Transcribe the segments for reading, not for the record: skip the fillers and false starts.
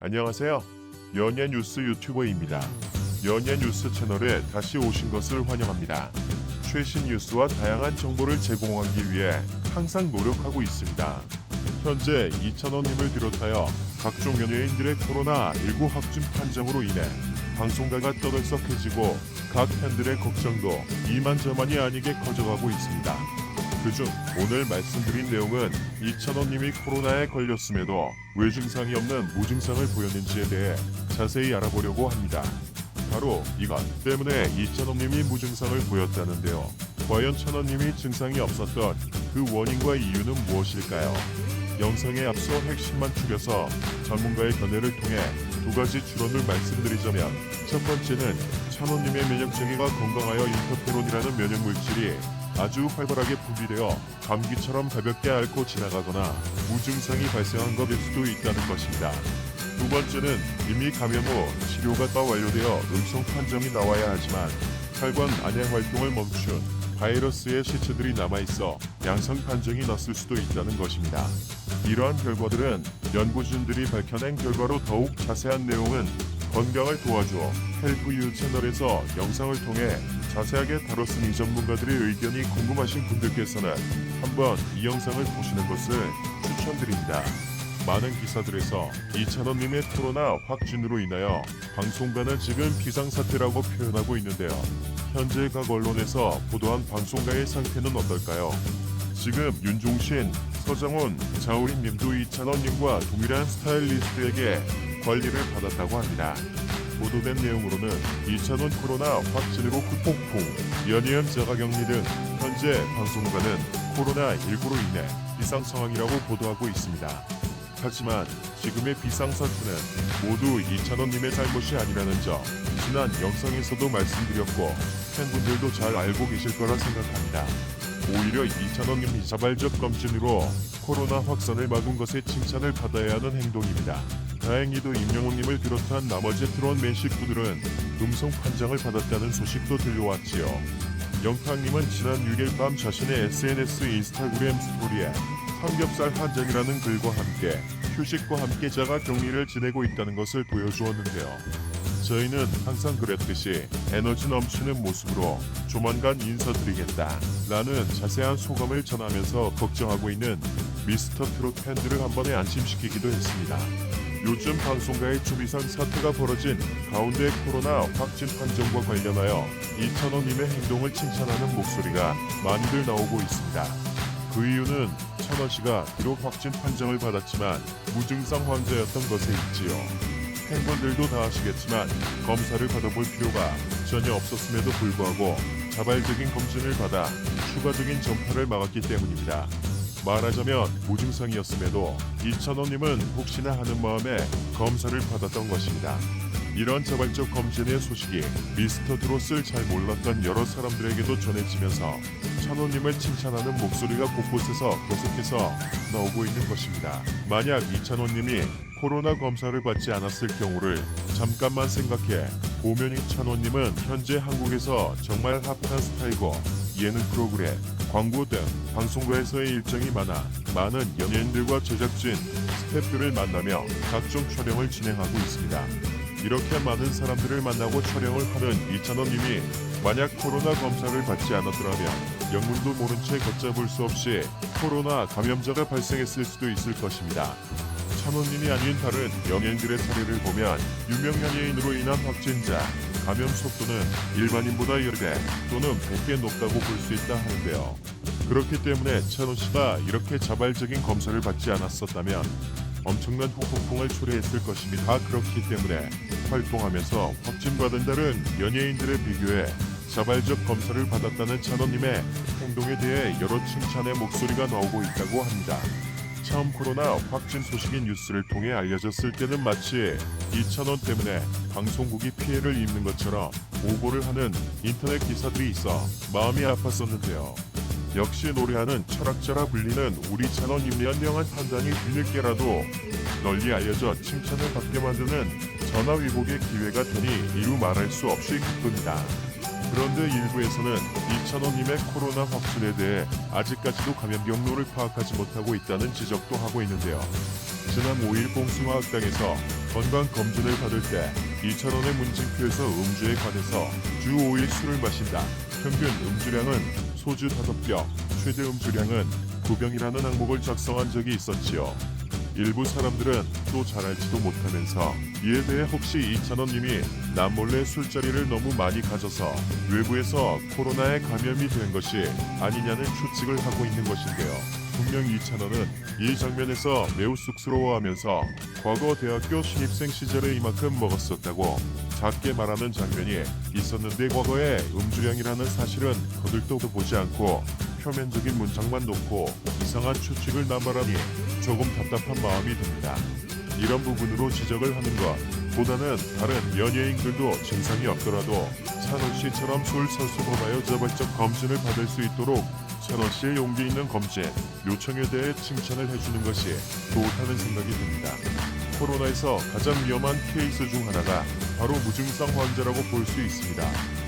안녕하세요. 연예뉴스 유튜버입니다. 연예뉴스 채널에 다시 오신 것을 환영합니다. 최신 뉴스와 다양한 정보를 제공하기 위해 항상 노력하고 있습니다. 현재 이찬원님을 비롯하여 각종 연예인들의 코로나19 확진 판정으로 인해 방송가가 떠들썩해지고 각 팬들의 걱정도 이만저만이 아니게 커져가고 있습니다. 그중 오늘 말씀드린 내용은 이찬원님이 코로나에 걸렸음에도 왜 증상이 없는 무증상을 보였는지에 대해 자세히 알아보려고 합니다. 바로 이것 때문에 이찬원님이 무증상을 보였다는데요. 과연 찬원님이 증상이 없었던 그 원인과 이유는 무엇일까요? 영상에 앞서 핵심만 추려서 전문가의 견해를 통해 두 가지 추론을 말씀드리자면, 첫 번째는 찬원님의 면역체계가 건강하여 인터페론이라는 면역물질이 아주 활발하게 분비되어 감기처럼 가볍게 앓고 지나가거나 무증상이 발생한 것일 수도 있다는 것입니다. 두 번째는 이미 감염 후 치료가 다 완료되어 음성 판정이 나와야 하지만 혈관 안의 활동을 멈춘 바이러스의 시체들이 남아있어 양성 판정이 났을 수도 있다는 것입니다. 이러한 결과들은 연구진들이 밝혀낸 결과로 더욱 자세한 내용은 건강을 도와줘 헬프유 채널에서 영상을 통해 자세하게 다뤘으니 전문가들의 의견이 궁금하신 분들께서는 한번 이 영상을 보시는 것을 추천드립니다. 많은 기사들에서 이찬원님의 코로나 확진으로 인하여 방송가는 지금 비상사태라고 표현하고 있는데요. 현재 각 언론에서 보도한 방송가의 상태는 어떨까요? 지금 윤종신, 서장훈, 자우림님도 이찬원님과 동일한 스타일리스트에게 관리를 받았다고 합니다. 보도된 내용으로는 이찬원 코로나 확진으로 후폭풍, 연이은 자가격리 등 현재 방송가는 코로나19로 인해 비상 상황이라고 보도하고 있습니다. 하지만 지금의 비상사태는 모두 이찬원님의 잘못이 아니라는 점 지난 영상에서도 말씀드렸고 팬분들도 잘 알고 계실 거라 생각합니다. 오히려 이찬원님이 자발적 검진으로 코로나 확산을 막은 것에 칭찬을 받아야 하는 행동입니다. 다행히도 임영웅님을 비롯한 나머지 트롯맨 식구들은 음성 판정을 받았다는 소식도 들려왔지요. 영탁님은 지난 6일 밤 자신의 SNS 인스타그램 스토리에 삼겹살 한 장이라는 글과 함께 휴식과 함께 자가 격리를 지내고 있다는 것을 보여주었는데요. 저희는 항상 그랬듯이 에너지 넘치는 모습으로 조만간 인사드리겠다 라는 자세한 소감을 전하면서 걱정하고 있는 미스터 트롯 팬들을 한 번에 안심시키기도 했습니다. 요즘 방송가의 좀 이상 사태가 벌어진 가운데 코로나 확진 판정과 관련하여 이찬원님의 행동을 칭찬하는 목소리가 많이들 나오고 있습니다. 그 이유는 찬원씨가 비록 확진 판정을 받았지만 무증상 환자였던 것에 있지요. 팬분들도 다 아시겠지만 검사를 받아볼 필요가 전혀 없었음에도 불구하고 자발적인 검진을 받아 추가적인 전파를 막았기 때문입니다. 말하자면 무증상이었음에도 이찬원님은 혹시나 하는 마음에 검사를 받았던 것입니다. 이런 자발적 검진의 소식이 미스터 트롯을 잘 몰랐던 여러 사람들에게도 전해지면서 찬원님을 칭찬하는 목소리가 곳곳에서 계속해서 나오고 있는 것입니다. 만약 이찬원님이 코로나 검사를 받지 않았을 경우를 잠깐만 생각해 보면 이찬원님은 현재 한국에서 정말 핫한 스타이고 예능 프로그램, 광고 등 방송국에서의 일정이 많아 많은 연예인들과 제작진, 스태프들을 만나며 각종 촬영을 진행하고 있습니다. 이렇게 많은 사람들을 만나고 촬영을 하는 이찬원님이 만약 코로나 검사를 받지 않았더라면 영문도 모른 채 걷잡을 수 없이 코로나 감염자가 발생했을 수도 있을 것입니다. 찬원님이 아닌 다른 연예인들의 사례를 보면 유명 연예인으로 인한 확진자, 감염 속도는 일반인보다 10배 또는 100배 높다고 볼 수 있다 하는데요. 그렇기 때문에 찬원씨가 이렇게 자발적인 검사를 받지 않았었다면 엄청난 후폭풍을 초래했을 것입니다. 다 그렇기 때문에 활동하면서 확진받은 다른 연예인들에 비교해 자발적 검사를 받았다는 찬원님의 행동에 대해 여러 칭찬의 목소리가 나오고 있다고 합니다. 처음 코로나 확진 소식이 뉴스를 통해 알려졌을 때는 마치 이찬원 때문에 방송국이 피해를 입는 것처럼 보고를 하는 인터넷 기사들이 있어 마음이 아팠었는데요. 역시 노래하는 철학자라 불리는 우리 찬원님의 현명한 판단이 뒤늦게라도 널리 알려져 칭찬을 받게 만드는 전화위복의 기회가 되니 이루 말할 수 없이 기쁩니다. 그런데 일부에서는 이찬원님의 코로나 확진에 대해 아직까지도 감염 경로를 파악하지 못하고 있다는 지적도 하고 있는데요. 지난 5일 봉숭아학당에서 건강검진을 받을 때 2,000원의 문진표에서 음주에 관해서 주 5일 술을 마신다. 평균 음주량은 소주 5병, 최대 음주량은 9병이라는 항목을 작성한 적이 있었지요. 일부 사람들은 또 잘알지도 못하면서 이에 대해 혹시 2,000원님이 남몰래 술자리를 너무 많이 가져서 외부에서 코로나에 감염이 된 것이 아니냐는 추측을 하고 있는 것인데요. 분명 2,000원은 이 장면에서 매우 쑥스러워하면서 과거 대학교 신입생 시절에 이만큼 먹었었다고 작게 말하는 장면이 있었는데 과거에 음주량이라는 사실은 거들떠도 보지 않고 표면적인 문장만 놓고 이상한 추측을 남발하니 조금 답답한 마음이 듭니다. 이런 부분으로 지적을 하는 것보다는 다른 연예인들도 증상이 없더라도 찬원 씨처럼 솔선수범하여 자발적 검진을 받을 수 있도록 찬원 씨의 용기 있는 검진 요청에 대해 칭찬을 해주는 것이 좋다는 생각이 듭니다. 코로나에서 가장 위험한 케이스 중 하나가 바로 무증상 환자라고 볼 수 있습니다.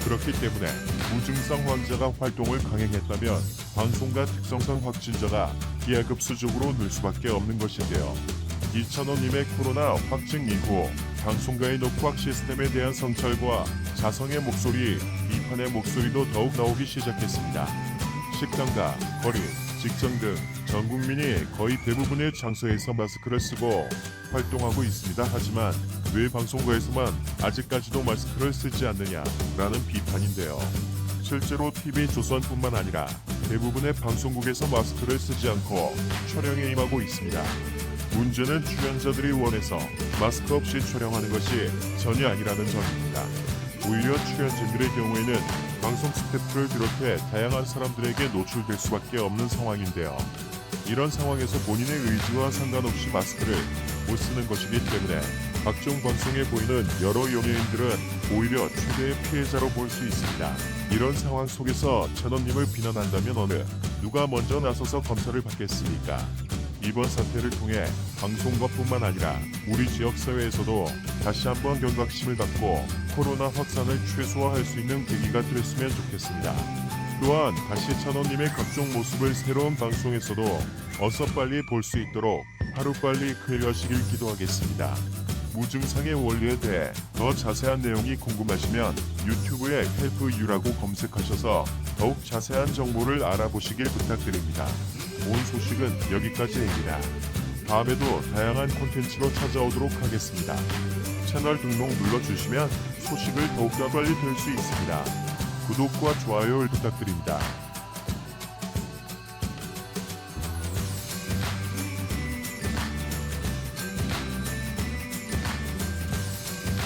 그렇기 때문에 무증상 환자가 활동을 강행했다면 방송과 특성상 확진자가 기하급수적으로 늘 수밖에 없는 것인데요. 2,000원님의 코로나 확진 이후 방송가의 노크학 시스템에 대한 성찰과 자성의 목소리, 비판의 목소리도 더욱 나오기 시작했습니다. 식당과 거리, 직장 등 전 국민이 거의 대부분의 장소에서 마스크를 쓰고 활동하고 있습니다. 하지만 왜 방송가에서만 아직까지도 마스크를 쓰지 않느냐라는 비판인데요. 실제로 TV조선뿐만 아니라 대부분의 방송국에서 마스크를 쓰지 않고 촬영에 임하고 있습니다. 문제는 출연자들이 원해서 마스크 없이 촬영하는 것이 전혀 아니라는 점입니다. 오히려 출연진들의 경우에는 방송 스태프를 비롯해 다양한 사람들에게 노출될 수밖에 없는 상황인데요. 이런 상황에서 본인의 의지와 상관없이 마스크를 못 쓰는 것이기 때문에 각종 방송에 보이는 여러 연예인들은 오히려 최대의 피해자로 볼 수 있습니다. 이런 상황 속에서 찬원님을 비난한다면 어느 누가 먼저 나서서 검사를 받겠습니까? 이번 사태를 통해 방송가뿐만 아니라 우리 지역사회에서도 다시 한번 경각심을 갖고 코로나 확산을 최소화할 수 있는 계기가 됐으면 좋겠습니다. 또한 다시 찬원님의 각종 모습을 새로운 방송에서도 어서 빨리 볼 수 있도록 하루빨리 쾌유하시길 기도하겠습니다. 무증상의 원리에 대해 더 자세한 내용이 궁금하시면 유튜브에 헬프유라고 검색하셔서 더욱 자세한 정보를 알아보시길 부탁드립니다. 온 소식은 여기까지입니다. 다음에도 다양한 콘텐츠로 찾아오도록 하겠습니다. 채널 등록 눌러주시면 소식을 더욱더 빨리 들 수 있습니다. 구독과 좋아요를 부탁드립니다.